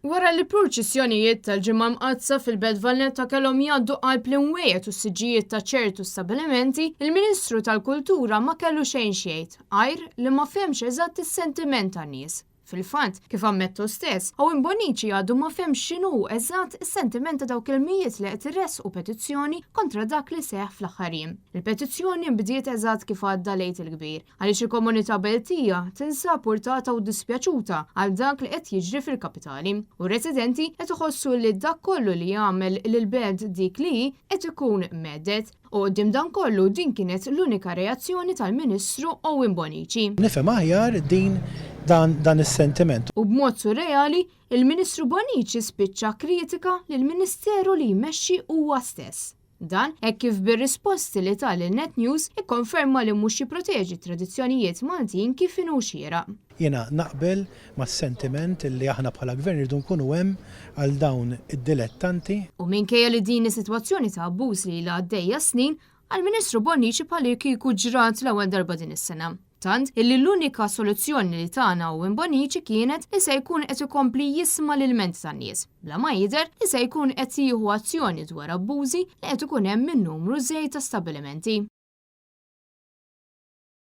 Wara li purċissjonijiet tal-ġimgħa mqazza fil-Belt Valletta kellhom jgħaddu qalb l-imwiegħed u s-siġġijiet ta' ċertu stabilimenti, il-Ministru tal-Kultura ma kellu xejn xejn għajr li ma fehmx eżatt is-sentiment tan-nies. Fil-fatt, kif ammettu stess, Owen Bonnici għadu ma femx x'inhu eżatt is-sentiment ta' dawk il-mijiet li qed irresqu petizzjoni kontra dak li seħħ fl-aħħar jiem. Il-petizzjoni bdiet eżatt kif għadda lejt il-kbir, għaliex il-komunità Beltija tinsab urtata u dispjaċuta għal dak li qed jiġri fil-kapitali. U residenti qed iħossu li dak kollu li jagħmel lil-belt dik li qed ikun meddet. U qudiem dan kollu din kienet l-unika reazzjoni tal-Ministru Owen Bonnici. Nifhem aħjar dan is-sentiment. U b'mod surreali, il-Ministru Bonnici spiċċa kritika lill-Ministeru li jmexxi huwa stess. Dan hekk kif bir-risposti li tal il-Net News ikkonferma li mhux jipproteġi tradizzjonijiet Maltin kif inhu xieraq. Jiena naqbel mas-sentiment li aħna bħala gvern irdu nkunu hemm għal dawn id-dilettanti. U minkejja li din is-sitwazzjoni ta' abbuż li ilha għaddejja snin, għall-Ministru Bonnici bħalli kieku ġrat l-ewwel darba din is-sena. Tant illi l-unika soluzzjoni li tagħna Owen Bonnici kienet li se jkun qed ikompli jisma' l-ilment tan-nies, bla ma jidher li se jkun qed jieħu azzjoni dwar abbużi li qed ikun hemm min numru żejt ta' stabilimenti.